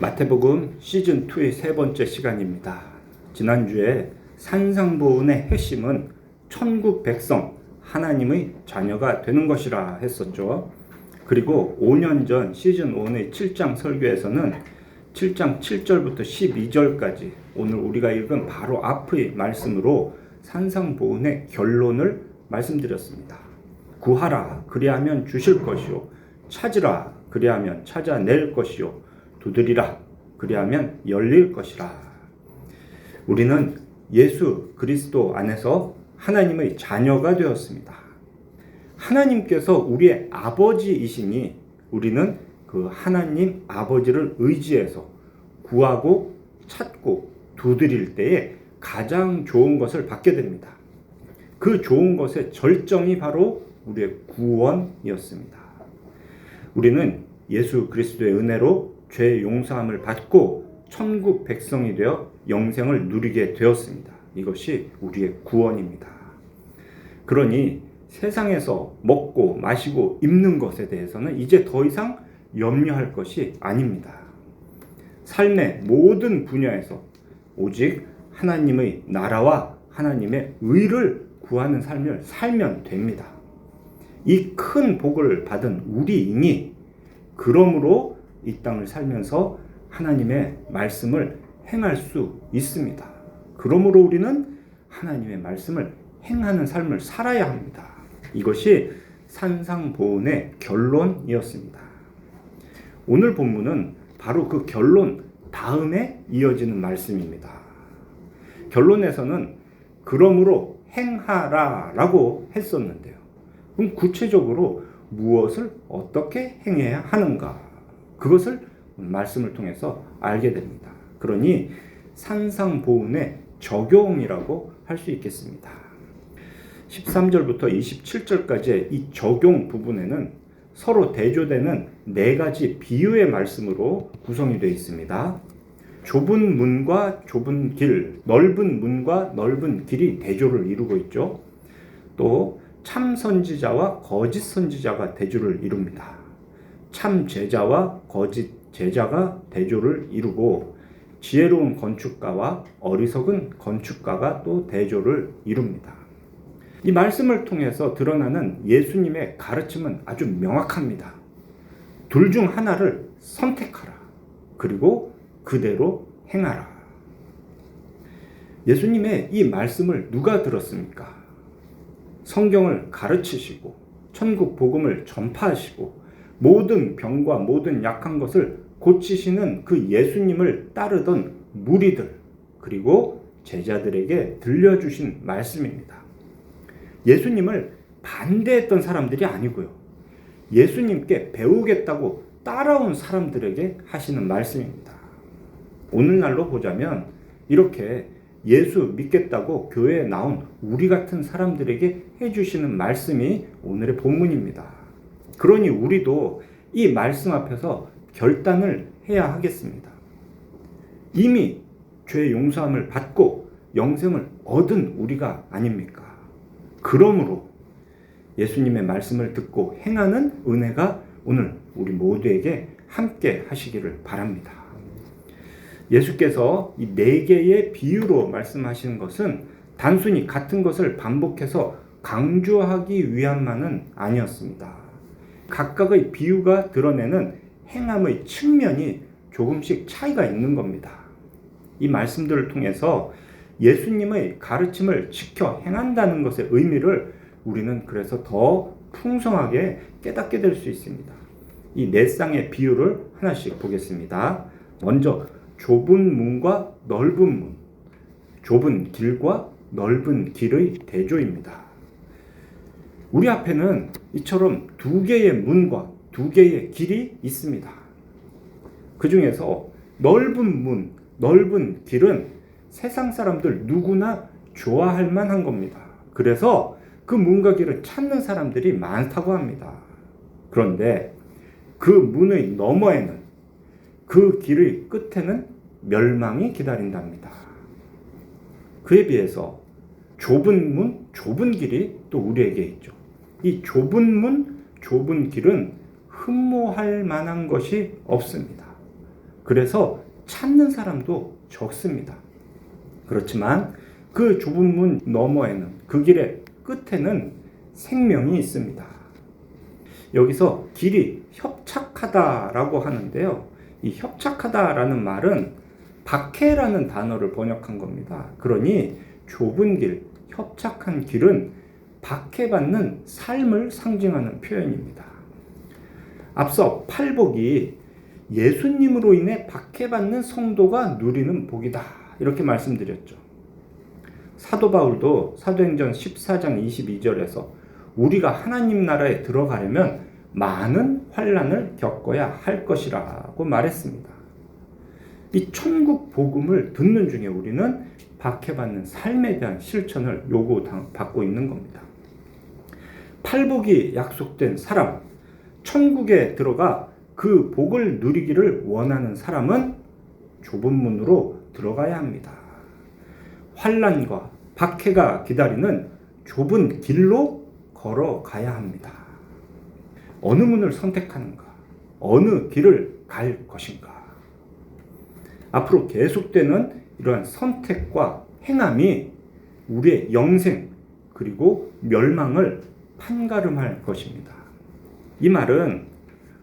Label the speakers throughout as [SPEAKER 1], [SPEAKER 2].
[SPEAKER 1] 마태복음 시즌2의 세 번째 시간입니다. 지난주에 산상보훈의 핵심은 천국 백성, 하나님의 자녀가 되는 것이라 했었죠. 그리고 5년 전 시즌1의 7장 설교에서는 7장 7절부터 12절까지 오늘 우리가 읽은 바로 앞의 말씀으로 산상보훈의 결론을 말씀드렸습니다. 구하라 그리하면 주실 것이요, 찾으라 그리하면 찾아낼 것이요, 두드리라 그리하면 열릴 것이라. 우리는 예수 그리스도 안에서 하나님의 자녀가 되었습니다. 하나님께서 우리의 아버지이시니 우리는 그 하나님 아버지를 의지해서 구하고 찾고 두드릴 때에 가장 좋은 것을 받게 됩니다. 그 좋은 것의 절정이 바로 우리의 구원이었습니다. 우리는 예수 그리스도의 은혜로 죄 용서함을 받고 천국 백성이 되어 영생을 누리게 되었습니다. 이것이 우리의 구원입니다. 그러니 세상에서 먹고 마시고 입는 것에 대해서는 이제 더 이상 염려할 것이 아닙니다. 삶의 모든 분야에서 오직 하나님의 나라와 하나님의 의를 구하는 삶을 살면 됩니다. 이 큰 복을 받은 우리이니 그러므로 이 땅을 살면서 하나님의 말씀을 행할 수 있습니다. 그러므로 우리는 하나님의 말씀을 행하는 삶을 살아야 합니다. 이것이 산상보훈의 결론이었습니다. 오늘 본문은 바로 그 결론 다음에 이어지는 말씀입니다. 결론에서는 그러므로 행하라 라고 했었는데요. 그럼 구체적으로 무엇을 어떻게 행해야 하는가? 그것을 말씀을 통해서 알게 됩니다. 그러니 산상보훈의 적용이라고 할 수 있겠습니다. 13절부터 27절까지의 이 적용 부분에는 서로 대조되는 네 가지 비유의 말씀으로 구성이 되어 있습니다. 좁은 문과 좁은 길, 넓은 문과 넓은 길이 대조를 이루고 있죠. 또 참 선지자와 거짓 선지자가 대조를 이룹니다. 참 제자와 거짓 제자가 대조를 이루고 지혜로운 건축가와 어리석은 건축가가 또 대조를 이룹니다. 이 말씀을 통해서 드러나는 예수님의 가르침은 아주 명확합니다. 둘 중 하나를 선택하라. 그리고 그대로 행하라. 예수님의 이 말씀을 누가 들었습니까? 성경을 가르치시고 천국 복음을 전파하시고 모든 병과 모든 약한 것을 고치시는 그 예수님을 따르던 무리들, 그리고 제자들에게 들려주신 말씀입니다. 예수님을 반대했던 사람들이 아니고요. 예수님께 배우겠다고 따라온 사람들에게 하시는 말씀입니다. 오늘날로 보자면 이렇게 예수 믿겠다고 교회에 나온 우리 같은 사람들에게 해주시는 말씀이 오늘의 본문입니다. 그러니 우리도 이 말씀 앞에서 결단을 해야 하겠습니다. 이미 죄 용서함을 받고 영생을 얻은 우리가 아닙니까? 그러므로 예수님의 말씀을 듣고 행하는 은혜가 오늘 우리 모두에게 함께 하시기를 바랍니다. 예수께서 이 네 개의 비유로 말씀하시는 것은 단순히 같은 것을 반복해서 강조하기 위함만은 아니었습니다. 각각의 비유가 드러내는 행함의 측면이 조금씩 차이가 있는 겁니다. 이 말씀들을 통해서 예수님의 가르침을 지켜 행한다는 것의 의미를 우리는 그래서 더 풍성하게 깨닫게 될 수 있습니다. 이 네 쌍의 비유를 하나씩 보겠습니다. 먼저 좁은 문과 넓은 문, 좁은 길과 넓은 길의 대조입니다. 우리 앞에는 이처럼 두 개의 문과 두 개의 길이 있습니다. 그 중에서 넓은 문, 넓은 길은 세상 사람들 누구나 좋아할 만한 겁니다. 그래서 그 문과 길을 찾는 사람들이 많다고 합니다. 그런데 그 문의 너머에는, 그 길의 끝에는 멸망이 기다린답니다. 그에 비해서 좁은 문, 좁은 길이 또 우리에게 있죠. 이 좁은 문, 좁은 길은 흠모할 만한 것이 없습니다. 그래서 찾는 사람도 적습니다. 그렇지만 그 좁은 문 너머에는, 그 길의 끝에는 생명이 있습니다. 여기서 길이 협착하다라고 하는데요. 이 협착하다라는 말은 박해라는 단어를 번역한 겁니다. 그러니 좁은 길, 협착한 길은 박해받는 삶을 상징하는 표현입니다. 앞서 팔복이 예수님으로 인해 박해받는 성도가 누리는 복이다, 이렇게 말씀드렸죠. 사도 바울도 사도행전 14장 22절에서 우리가 하나님 나라에 들어가려면 많은 환난을 겪어야 할 것이라고 말했습니다. 이 천국 복음을 듣는 중에 우리는 박해받는 삶에 대한 실천을 요구받고 있는 겁니다. 팔복이 약속된 사람, 천국에 들어가 그 복을 누리기를 원하는 사람은 좁은 문으로 들어가야 합니다. 환난과 박해가 기다리는 좁은 길로 걸어가야 합니다. 어느 문을 선택하는가? 어느 길을 갈 것인가? 앞으로 계속되는 이러한 선택과 행함이 우리의 영생 그리고 멸망을 판가름할 것입니다. 이 말은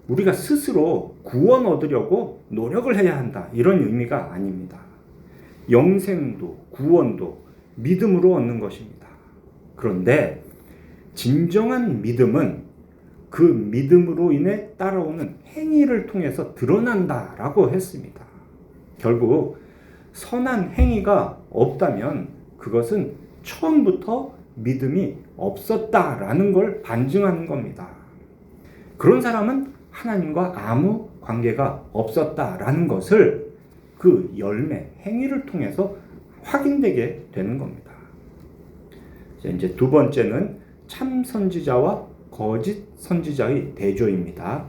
[SPEAKER 1] 우리가 스스로 구원 얻으려고 노력을 해야 한다, 이런 의미가 아닙니다. 영생도 구원도 믿음으로 얻는 것입니다. 그런데 진정한 믿음은 그 믿음으로 인해 따라오는 행위를 통해서 드러난다라고 했습니다. 결국 선한 행위가 없다면 그것은 처음부터 믿음이 없었다라는 걸 반증하는 겁니다. 그런 사람은 하나님과 아무 관계가 없었다라는 것을 그 열매, 행위를 통해서 확인되게 되는 겁니다. 이제 두 번째는 참 선지자와 거짓 선지자의 대조입니다.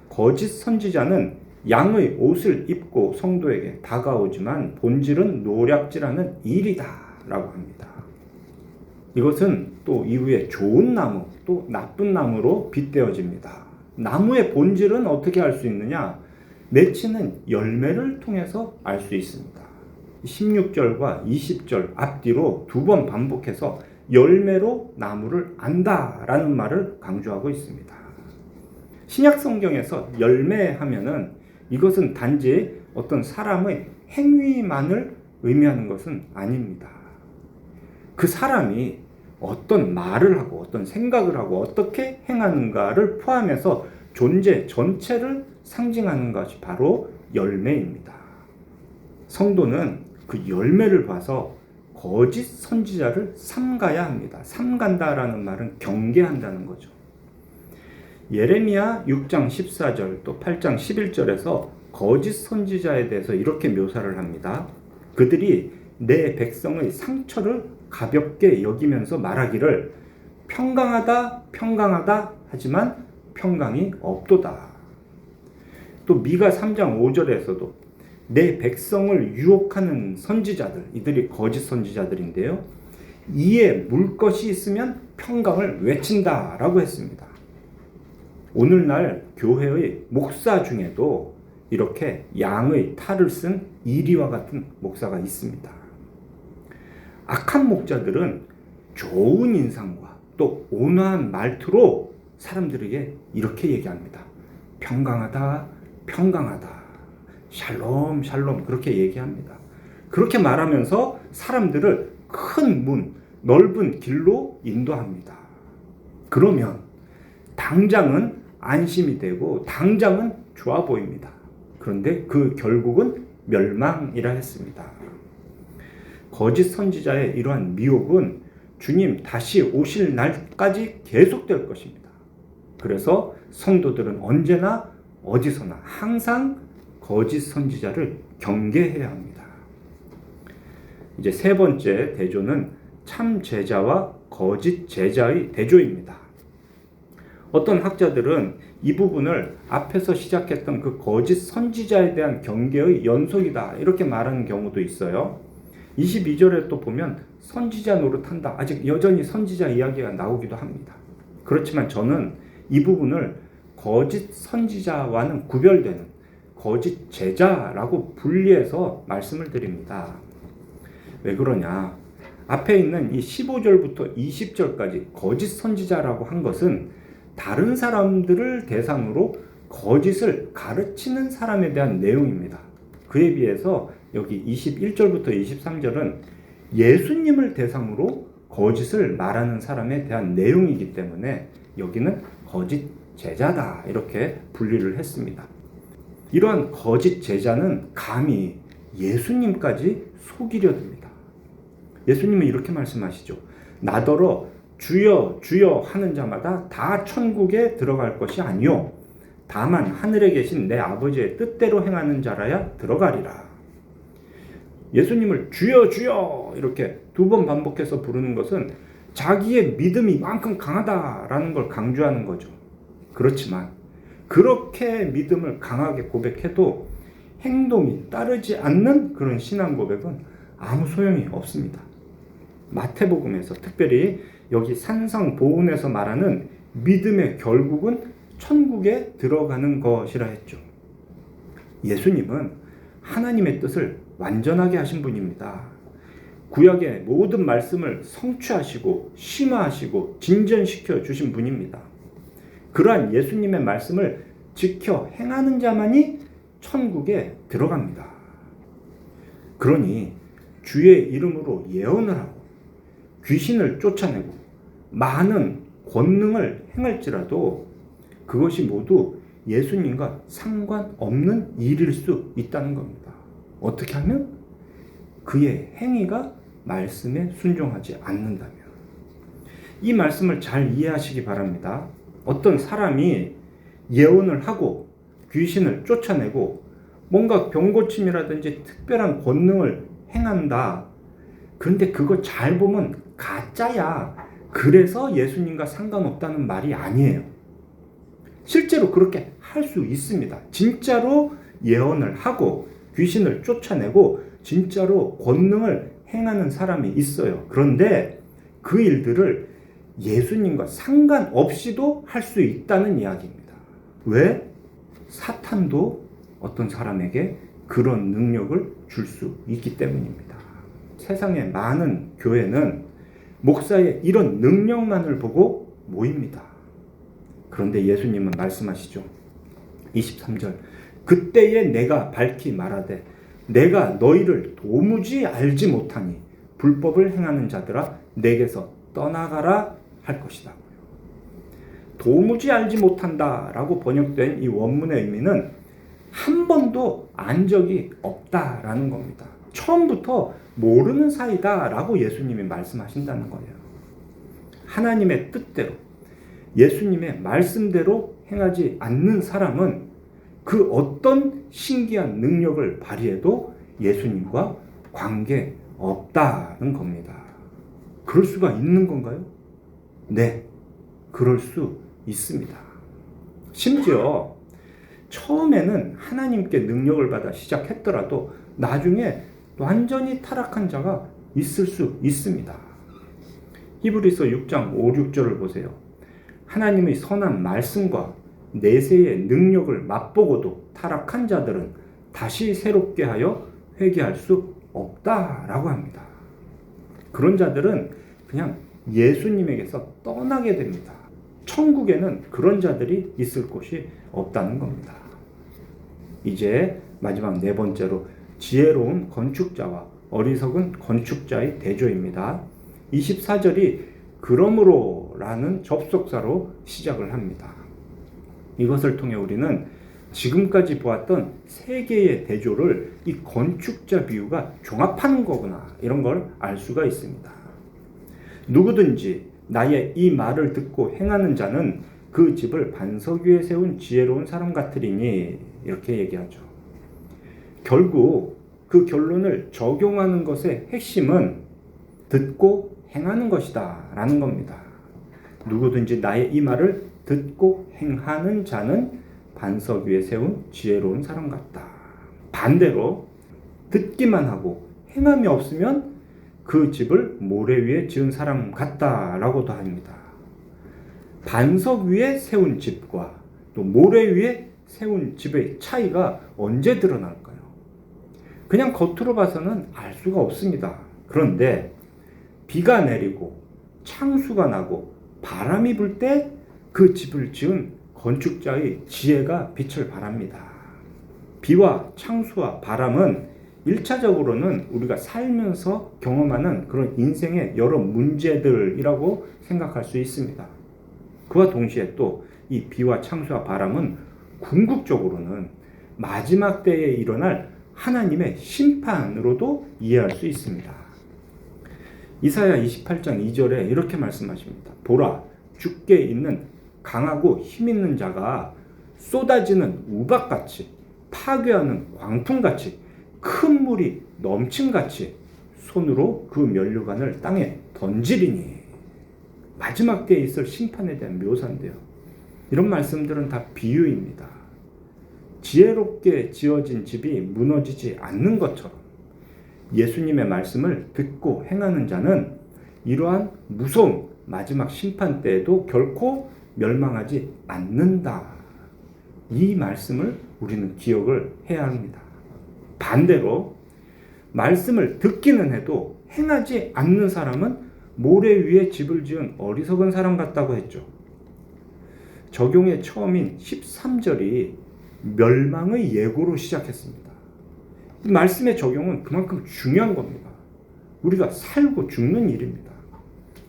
[SPEAKER 1] 거짓 선지자는 양의 옷을 입고 성도에게 다가오지만 본질은 노략질하는 일이다 라고 합니다. 이것은 또 이후에 좋은 나무, 또 나쁜 나무로 빗대어집니다. 나무의 본질은 어떻게 알 수 있느냐? 맺히는 열매를 통해서 알 수 있습니다. 16절과 20절 앞뒤로 두 번 반복해서 열매로 나무를 안다라는 말을 강조하고 있습니다. 신약 성경에서 열매하면은 이것은 단지 어떤 사람의 행위만을 의미하는 것은 아닙니다. 그 사람이 어떤 말을 하고 어떤 생각을 하고 어떻게 행하는가를 포함해서 존재 전체를 상징하는 것이 바로 열매입니다. 성도는 그 열매를 봐서 거짓 선지자를 삼가야 합니다. 삼간다라는 말은 경계한다는 거죠. 예레미야 6장 14절 또 8장 11절에서 거짓 선지자에 대해서 이렇게 묘사를 합니다. 그들이 내 백성의 상처를 가볍게 여기면서 말하기를 평강하다 평강하다 하지만 평강이 없도다. 또 미가 3장 5절에서도 내 백성을 유혹하는 선지자들, 이들이 거짓 선지자들인데요, 이에 물 것이 있으면 평강을 외친다라고 했습니다. 오늘날 교회의 목사 중에도 이렇게 양의 탈을 쓴 이리와 같은 목사가 있습니다. 악한 목자들은 좋은 인상과 또 온화한 말투로 사람들에게 이렇게 얘기합니다. 평강하다, 평강하다, 샬롬, 샬롬, 그렇게 얘기합니다. 그렇게 말하면서 사람들을 큰 문, 넓은 길로 인도합니다. 그러면 당장은 안심이 되고 당장은 좋아 보입니다. 그런데 그 결국은 멸망이라 했습니다. 거짓 선지자의 이러한 미혹은 주님 다시 오실 날까지 계속될 것입니다. 그래서 성도들은 언제나 어디서나 항상 거짓 선지자를 경계해야 합니다. 이제 세 번째 대조는 참 제자와 거짓 제자의 대조입니다. 어떤 학자들은 이 부분을 앞에서 시작했던 그 거짓 선지자에 대한 경계의 연속이다, 이렇게 말하는 경우도 있어요. 22절에 또 보면 선지자 노릇한다, 아직 여전히 선지자 이야기가 나오기도 합니다. 그렇지만 저는 이 부분을 거짓 선지자와는 구별되는 거짓 제자라고 분리해서 말씀을 드립니다. 왜 그러냐? 앞에 있는 이 15절부터 20절까지 거짓 선지자라고 한 것은 다른 사람들을 대상으로 거짓을 가르치는 사람에 대한 내용입니다. 그에 비해서 여기 21절부터 23절은 예수님을 대상으로 거짓을 말하는 사람에 대한 내용이기 때문에 여기는 거짓 제자다 이렇게 분리를 했습니다. 이러한 거짓 제자는 감히 예수님까지 속이려 듭니다. 예수님은 이렇게 말씀하시죠. 나더러 주여 주여 하는 자마다 다 천국에 들어갈 것이 아니요 다만 하늘에 계신 내 아버지의 뜻대로 행하는 자라야 들어가리라. 예수님을 주여 주여 이렇게 2번 반복해서 부르는 것은 자기의 믿음이 만큼 강하다라는 걸 강조하는 거죠. 그렇지만 그렇게 믿음을 강하게 고백해도 행동이 따르지 않는 그런 신앙 고백은 아무 소용이 없습니다. 마태복음에서 특별히 여기 산상보훈에서 말하는 믿음의 결국은 천국에 들어가는 것이라 했죠. 예수님은 하나님의 뜻을 완전하게 하신 분입니다. 구약의 모든 말씀을 성취하시고 심화하시고 진전시켜 주신 분입니다. 그러한 예수님의 말씀을 지켜 행하는 자만이 천국에 들어갑니다. 그러니 주의 이름으로 예언을 하고 귀신을 쫓아내고 많은 권능을 행할지라도 그것이 모두 예수님과 상관없는 일일 수 있다는 겁니다. 어떻게 하면? 그의 행위가 말씀에 순종하지 않는다면. 이 말씀을 잘 이해하시기 바랍니다. 어떤 사람이 예언을 하고 귀신을 쫓아내고 뭔가 병고침이라든지 특별한 권능을 행한다. 그런데 그거 잘 보면 가짜야. 그래서 예수님과 상관없다는 말이 아니에요. 실제로 그렇게 할 수 있습니다. 진짜로 예언을 하고 귀신을 쫓아내고 진짜로 권능을 행하는 사람이 있어요. 그런데 그 일들을 예수님과 상관없이도 할 수 있다는 이야기입니다. 왜? 사탄도 어떤 사람에게 그런 능력을 줄 수 있기 때문입니다. 세상의 많은 교회는 목사의 이런 능력만을 보고 모입니다. 그런데 예수님은 말씀하시죠. 23절 그때에 내가 밝히 말하되 내가 너희를 도무지 알지 못하니 불법을 행하는 자들아 내게서 떠나가라 할 것이다. 도무지 알지 못한다라고 번역된 이 원문의 의미는 한 번도 안 적이 없다라는 겁니다. 처음부터 모르는 사이다라고 예수님이 말씀하신다는 거예요. 하나님의 뜻대로 예수님의 말씀대로 행하지 않는 사람은 그 어떤 신기한 능력을 발휘해도 예수님과 관계 없다는 겁니다. 그럴 수가 있는 건가요? 네, 그럴 수 있습니다. 심지어 처음에는 하나님께 능력을 받아 시작했더라도 나중에 완전히 타락한 자가 있을 수 있습니다. 히브리서 6장 5, 6절을 보세요. 하나님의 선한 말씀과 내세의 능력을 맛보고도 타락한 자들은 다시 새롭게 하여 회개할 수 없다라고 합니다. 그런 자들은 그냥 예수님에게서 떠나게 됩니다. 천국에는 그런 자들이 있을 곳이 없다는 겁니다. 이제 마지막 네 번째로 지혜로운 건축자와 어리석은 건축자의 대조입니다. 24절이 그러므로 라는 접속사로 시작을 합니다. 이것을 통해 우리는 지금까지 보았던 세 개의 대조를 이 건축자 비유가 종합하는 거구나 이런 걸 알 수가 있습니다. 누구든지 나의 이 말을 듣고 행하는 자는 그 집을 반석 위에 세운 지혜로운 사람 같으리니 이렇게 얘기하죠. 결국 그 결론을 적용하는 것의 핵심은 듣고 행하는 것이다 라는 겁니다. 누구든지 나의 이 말을 듣고 행하는 자는 반석 위에 세운 지혜로운 사람 같다. 반대로 듣기만 하고 행함이 없으면 그 집을 모래 위에 지은 사람 같다라고도 합니다. 반석 위에 세운 집과 또 모래 위에 세운 집의 차이가 언제 드러날까요? 그냥 겉으로 봐서는 알 수가 없습니다. 그런데 비가 내리고 창수가 나고 바람이 불 때 그 집을 지은 건축자의 지혜가 빛을 발합니다. 비와 창수와 바람은 1차적으로는 우리가 살면서 경험하는 그런 인생의 여러 문제들이라고 생각할 수 있습니다. 그와 동시에 또 이 비와 창수와 바람은 궁극적으로는 마지막 때에 일어날 하나님의 심판으로도 이해할 수 있습니다. 이사야 28장 2절에 이렇게 말씀하십니다. 보라, 주께 있는 강하고 힘 있는 자가 쏟아지는 우박같이 파괴하는 광풍같이 큰 물이 넘침같이 손으로 그 면류관을 땅에 던지리니. 마지막 때에 있을 심판에 대한 묘사인데요. 이런 말씀들은 다 비유입니다. 지혜롭게 지어진 집이 무너지지 않는 것처럼 예수님의 말씀을 듣고 행하는 자는 이러한 무서운 마지막 심판 때에도 결코 멸망하지 않는다. 이 말씀을 우리는 기억을 해야 합니다. 반대로 말씀을 듣기는 해도 행하지 않는 사람은 모래 위에 집을 지은 어리석은 사람 같다고 했죠. 적용의 처음인 13절이 멸망의 예고로 시작했습니다. 이 말씀의 적용은 그만큼 중요한 겁니다. 우리가 살고 죽는 일입니다.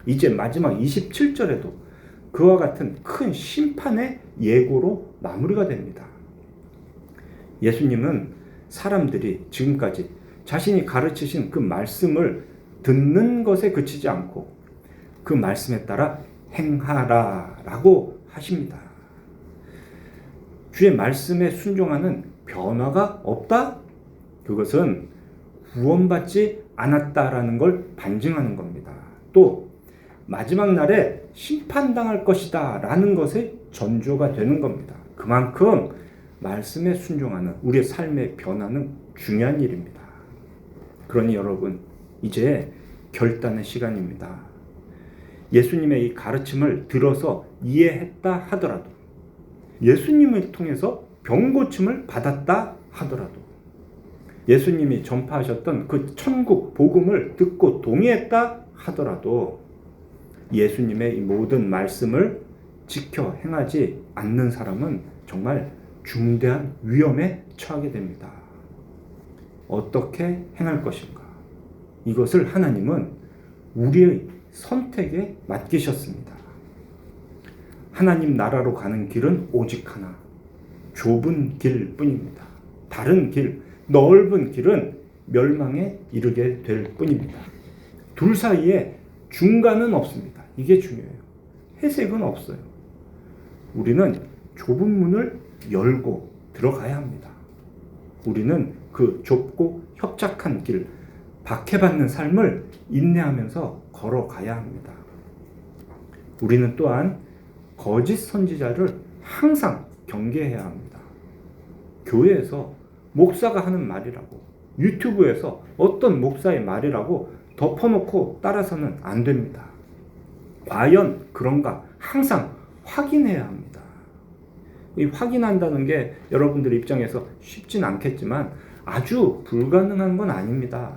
[SPEAKER 1] 이제 마지막 27절에도 그와 같은 큰 심판의 예고로 마무리가 됩니다. 예수님은 사람들이 지금까지 자신이 가르치신 그 말씀을 듣는 것에 그치지 않고 그 말씀에 따라 행하라 라고 하십니다. 주의 말씀에 순종하는 변화가 없다? 그것은 구원받지 않았다라는 걸 반증하는 겁니다. 또 마지막 날에 심판당할 것이다 라는 것의 전조가 되는 겁니다. 그만큼 말씀에 순종하는 우리의 삶의 변화는 중요한 일입니다. 그러니 여러분, 이제 결단의 시간입니다. 예수님의 이 가르침을 들어서 이해했다 하더라도, 예수님을 통해서 병고침을 받았다 하더라도, 예수님이 전파하셨던 그 천국 복음을 듣고 동의했다 하더라도 예수님의 이 모든 말씀을 지켜 행하지 않는 사람은 정말 중대한 위험에 처하게 됩니다. 어떻게 행할 것인가? 이것을 하나님은 우리의 선택에 맡기셨습니다. 하나님 나라로 가는 길은 오직 하나, 좁은 길뿐입니다. 다른 길, 넓은 길은 멸망에 이르게 될 뿐입니다. 둘 사이에 중간은 없습니다. 이게 중요해요. 회색은 없어요. 우리는 좁은 문을 열고 들어가야 합니다. 우리는 그 좁고 협착한 길, 박해받는 삶을 인내하면서 걸어가야 합니다. 우리는 또한 거짓 선지자를 항상 경계해야 합니다. 교회에서 목사가 하는 말이라고, 유튜브에서 어떤 목사의 말이라고 덮어놓고 따라서는 안 됩니다. 과연 그런가 항상 확인해야 합니다. 이 확인한다는 게 여러분들 입장에서 쉽진 않겠지만 아주 불가능한 건 아닙니다.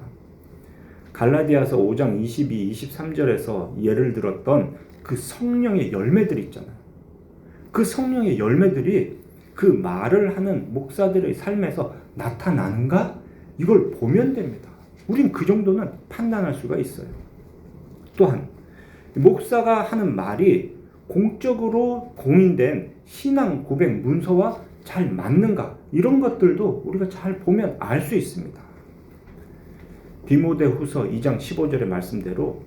[SPEAKER 1] 갈라디아서 5장 22, 23절에서 예를 들었던 그 성령의 열매들이 있잖아요. 그 성령의 열매들이 그 말을 하는 목사들의 삶에서 나타나는가? 이걸 보면 됩니다. 우린 그 정도는 판단할 수가 있어요. 또한 목사가 하는 말이 공적으로 공인된 신앙 고백 문서와 잘 맞는가? 이런 것들도 우리가 잘 보면 알 수 있습니다. 디모데후서 2장 15절의 말씀대로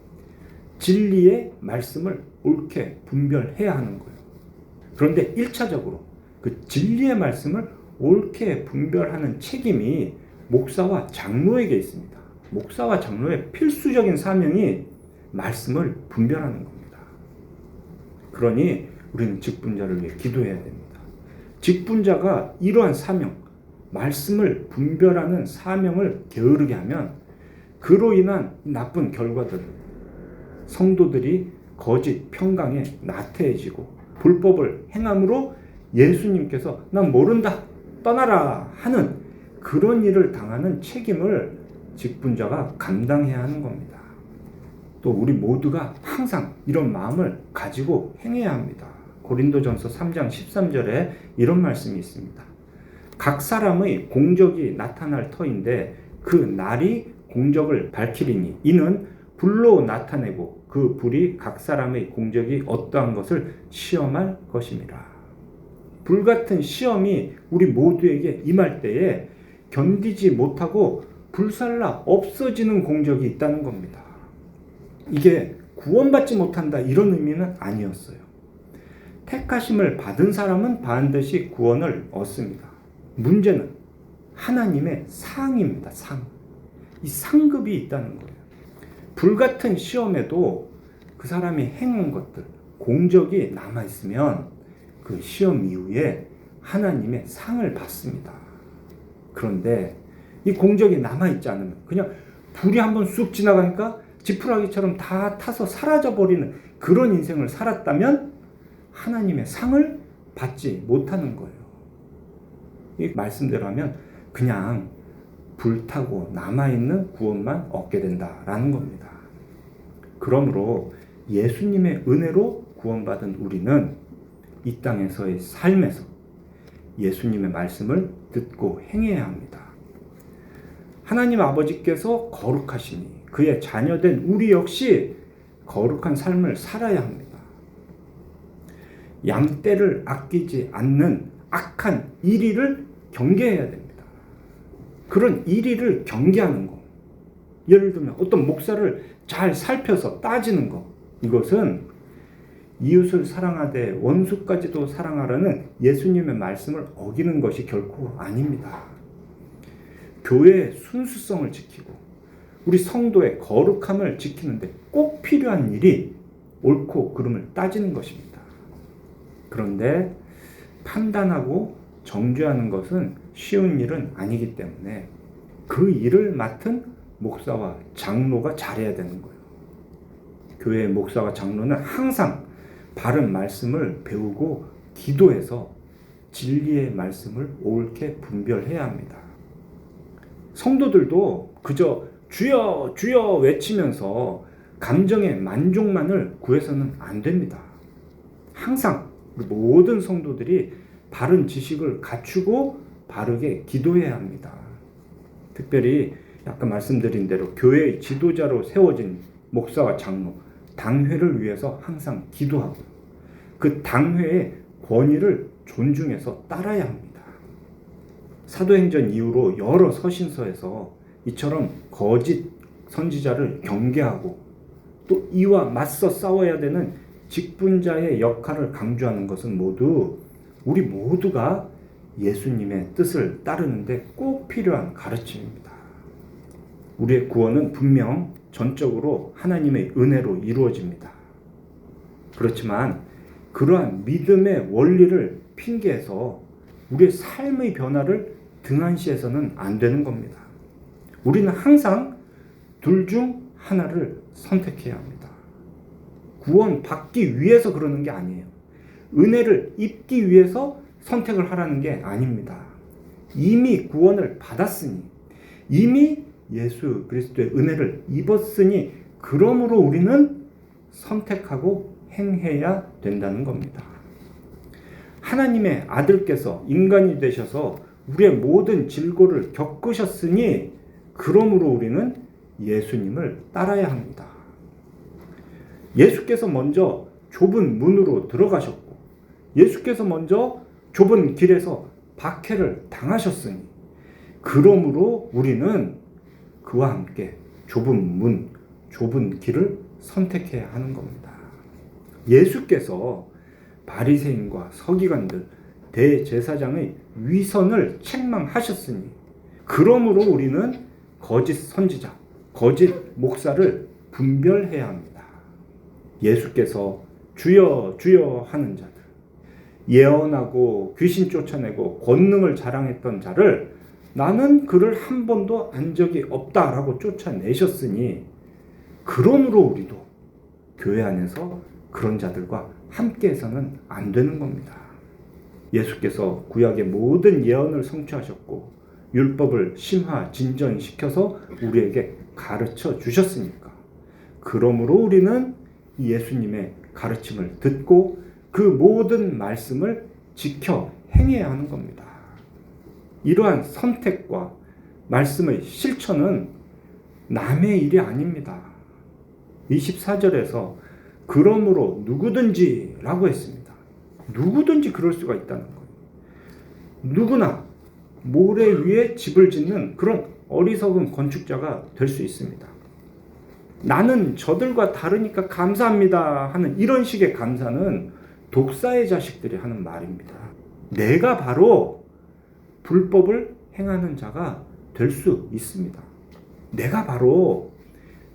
[SPEAKER 1] 진리의 말씀을 옳게 분별해야 하는 거예요. 그런데 1차적으로 그 진리의 말씀을 옳게 분별하는 책임이 목사와 장로에게 있습니다. 목사와 장로의 필수적인 사명이 말씀을 분별하는 겁니다. 그러니 우리는 직분자를 위해 기도해야 됩니다. 직분자가 이러한 사명, 말씀을 분별하는 사명을 게으르게 하면 그로 인한 나쁜 결과들, 성도들이 거짓 평강에 나태해지고 불법을 행함으로 예수님께서 난 모른다 떠나라 하는 그런 일을 당하는 책임을 직분자가 감당해야 하는 겁니다. 또 우리 모두가 항상 이런 마음을 가지고 행해야 합니다. 고린도전서 3장 13절에 이런 말씀이 있습니다. 각 사람의 공적이 나타날 터인데 그 날이 공적을 밝히리니 이는 불로 나타내고 그 불이 각 사람의 공적이 어떠한 것을 시험할 것임이라. 불같은 시험이 우리 모두에게 임할 때에 견디지 못하고 불살라 없어지는 공적이 있다는 겁니다. 이게 구원받지 못한다 이런 의미는 아니었어요. 택하심을 받은 사람은 반드시 구원을 얻습니다. 문제는 하나님의 상입니다. 상. 이 상급이 있다는 거예요. 불같은 시험에도 그 사람이 행한 것들, 공적이 남아있으면 그 시험 이후에 하나님의 상을 받습니다. 그런데 이 공적이 남아있지 않으면 그냥 불이 한번 쑥 지나가니까 지푸라기처럼 다 타서 사라져버리는 그런 인생을 살았다면 하나님의 상을 받지 못하는 거예요. 이 말씀대로 하면 그냥 불타고 남아있는 구원만 얻게 된다라는 겁니다. 그러므로 예수님의 은혜로 구원받은 우리는 이 땅에서의 삶에서 예수님의 말씀을 듣고 행해야 합니다. 하나님 아버지께서 거룩하시니 그의 자녀된 우리 역시 거룩한 삶을 살아야 합니다. 양떼를 아끼지 않는 악한 이리를 경계해야 됩니다. 그런 이리를 경계하는 것, 예를 들면 어떤 목사를 잘 살펴서 따지는 것, 이것은 이웃을 사랑하되 원수까지도 사랑하라는 예수님의 말씀을 어기는 것이 결코 아닙니다. 교회의 순수성을 지키고 우리 성도의 거룩함을 지키는데 꼭 필요한 일이 옳고 그름을 따지는 것입니다. 그런데 판단하고 정죄하는 것은 쉬운 일은 아니기 때문에 그 일을 맡은 목사와 장로가 잘해야 되는 거예요. 교회의 목사와 장로는 항상 바른 말씀을 배우고 기도해서 진리의 말씀을 옳게 분별해야 합니다. 성도들도 그저 주여 주여 외치면서 감정의 만족만을 구해서는 안 됩니다. 항상 모든 성도들이 바른 지식을 갖추고 바르게 기도해야 합니다. 특별히 아까 말씀드린 대로 교회의 지도자로 세워진 목사와 장로, 당회를 위해서 항상 기도하고 그 당회의 권위를 존중해서 따라야 합니다. 사도행전 이후로 여러 서신서에서 이처럼 거짓 선지자를 경계하고 또 이와 맞서 싸워야 되는 직분자의 역할을 강조하는 것은 모두 우리 모두가 예수님의 뜻을 따르는데 꼭 필요한 가르침입니다. 우리의 구원은 분명 전적으로 하나님의 은혜로 이루어집니다. 그렇지만 그러한 믿음의 원리를 핑계해서 우리의 삶의 변화를 등한시해서는 안 되는 겁니다. 우리는 항상 둘 중 하나를 선택해야 합니다. 구원 받기 위해서 그러는 게 아니에요. 은혜를 입기 위해서 선택을 하라는 게 아닙니다. 이미 구원을 받았으니, 이미 예수 그리스도의 은혜를 입었으니, 그러므로 우리는 선택하고 행해야 된다는 겁니다. 하나님의 아들께서 인간이 되셔서 우리의 모든 질고를 겪으셨으니, 그러므로 우리는 예수님을 따라야 합니다. 예수께서 먼저 좁은 문으로 들어가셨고, 예수께서 먼저 좁은 길에서 박해를 당하셨으니, 그러므로 우리는 그와 함께 좁은 문, 좁은 길을 선택해야 하는 겁니다. 예수께서 바리새인과 서기관들, 대제사장의 위선을 책망하셨으니, 그러므로 우리는 거짓 선지자, 거짓 목사를 분별해야 합니다. 예수께서 주여 주여 하는 자들, 예언하고 귀신 쫓아내고 권능을 자랑했던 자를 나는 그를 한 번도 안 적이 없다라고 쫓아내셨으니, 그러므로 우리도 교회 안에서 그런 자들과 함께해서는 안 되는 겁니다. 예수께서 구약의 모든 예언을 성취하셨고 율법을 심화 진전시켜서 우리에게 가르쳐 주셨으니까. 그러므로 우리는 예수님의 가르침을 듣고 그 모든 말씀을 지켜 행해야 하는 겁니다. 이러한 선택과 말씀의 실천은 남의 일이 아닙니다. 24절에서 그러므로 누구든지 라고 했습니다. 누구든지 그럴 수가 있다는 거예요. 누구나 모래 위에 집을 짓는 그런 어리석은 건축자가 될 수 있습니다. 나는 저들과 다르니까 감사합니다 하는 이런 식의 감사는 독사의 자식들이 하는 말입니다. 내가 바로 불법을 행하는 자가 될 수 있습니다. 내가 바로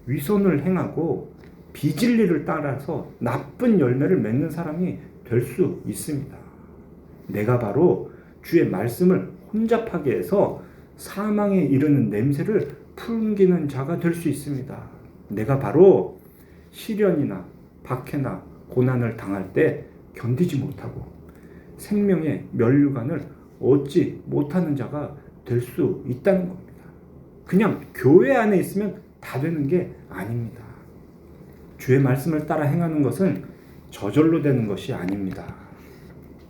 [SPEAKER 1] 위선을 행하고 비진리를 따라서 나쁜 열매를 맺는 사람이 될 수 있습니다. 내가 바로 주의 말씀을 혼잡하게 해서 사망에 이르는 냄새를 풍기는 자가 될 수 있습니다. 내가 바로 시련이나 박해나 고난을 당할 때 견디지 못하고 생명의 면류관을 얻지 못하는 자가 될 수 있다는 겁니다. 그냥 교회 안에 있으면 다 되는 게 아닙니다. 주의 말씀을 따라 행하는 것은 저절로 되는 것이 아닙니다.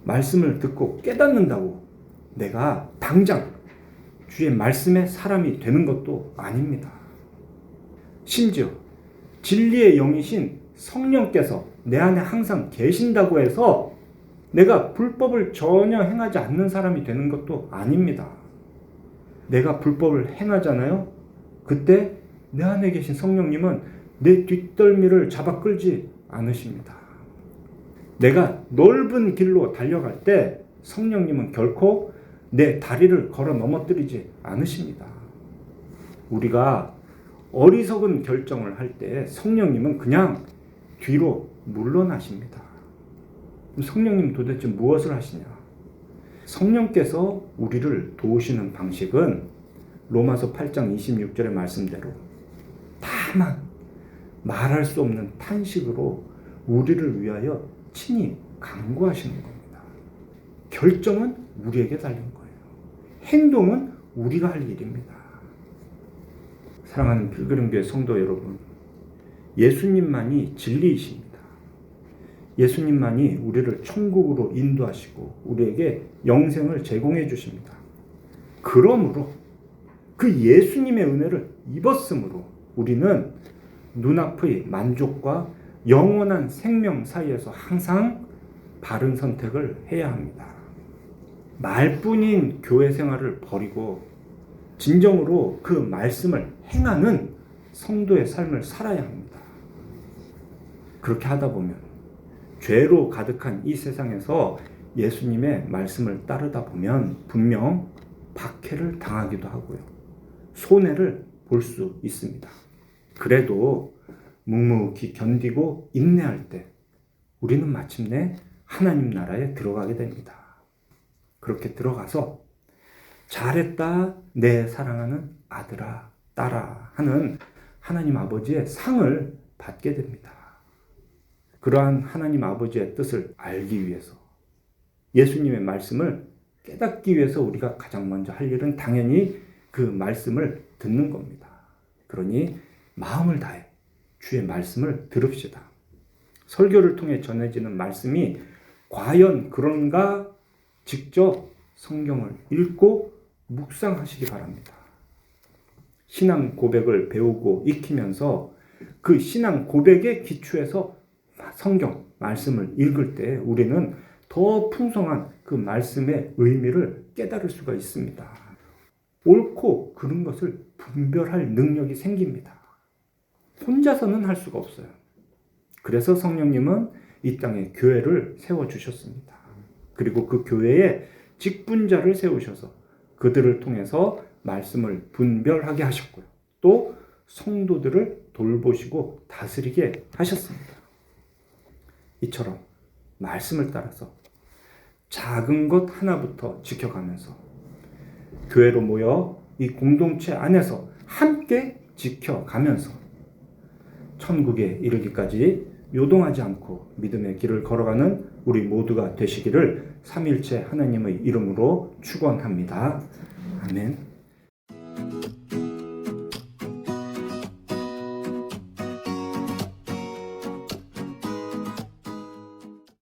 [SPEAKER 1] 말씀을 듣고 깨닫는다고 내가 당장 주의 말씀의 사람이 되는 것도 아닙니다. 심지어 진리의 영이신 성령께서 내 안에 항상 계신다고 해서 내가 불법을 전혀 행하지 않는 사람이 되는 것도 아닙니다. 내가 불법을 행하잖아요. 그때 내 안에 계신 성령님은 내 뒷덜미를 잡아 끌지 않으십니다. 내가 넓은 길로 달려갈 때 성령님은 결코 내 다리를 걸어 넘어뜨리지 않으십니다. 우리가 어리석은 결정을 할 때 성령님은 그냥 뒤로 물러나십니다. 성령님 도대체 무엇을 하시냐? 성령께서 우리를 도우시는 방식은 로마서 8장 26절의 말씀대로 다만 말할 수 없는 탄식으로 우리를 위하여 친히 간구하시는 겁니다. 결정은 우리에게 달린 거예요. 행동은 우리가 할 일입니다. 사랑하는 필그림교회 성도 여러분, 예수님만이 진리이십니다. 예수님만이 우리를 천국으로 인도하시고 우리에게 영생을 제공해 주십니다. 그러므로 그 예수님의 은혜를 입었으므로 우리는 눈앞의 만족과 영원한 생명 사이에서 항상 바른 선택을 해야 합니다. 말뿐인 교회 생활을 버리고 진정으로 그 말씀을 행하는 성도의 삶을 살아야 합니다. 그렇게 하다 보면 죄로 가득한 이 세상에서 예수님의 말씀을 따르다 보면 분명 박해를 당하기도 하고요. 손해를 볼 수 있습니다. 그래도 묵묵히 견디고 인내할 때 우리는 마침내 하나님 나라에 들어가게 됩니다. 그렇게 들어가서 잘했다 내 사랑하는 아들아 딸아 하는 하나님 아버지의 상을 받게 됩니다. 그러한 하나님 아버지의 뜻을 알기 위해서 예수님의 말씀을 깨닫기 위해서 우리가 가장 먼저 할 일은 당연히 그 말씀을 듣는 겁니다. 그러니 마음을 다해 주의 말씀을 들읍시다. 설교를 통해 전해지는 말씀이 과연 그런가 직접 성경을 읽고 묵상하시기 바랍니다. 신앙 고백을 배우고 익히면서 그 신앙 고백에 기초해서 성경 말씀을 읽을 때 우리는 더 풍성한 그 말씀의 의미를 깨달을 수가 있습니다. 옳고 그른 것을 분별할 능력이 생깁니다. 혼자서는 할 수가 없어요. 그래서 성령님은 이 땅에 교회를 세워주셨습니다. 그리고 그 교회에 직분자를 세우셔서 그들을 통해서 말씀을 분별하게 하셨고요. 또 성도들을 돌보시고 다스리게 하셨습니다. 이처럼 말씀을 따라서 작은 것 하나부터 지켜가면서 교회로 모여 이 공동체 안에서 함께 지켜가면서 천국에 이르기까지 요동하지 않고 믿음의 길을 걸어가는 우리 모두가 되시기를 삼위일체 하나님의 이름으로 축원합니다. 아멘.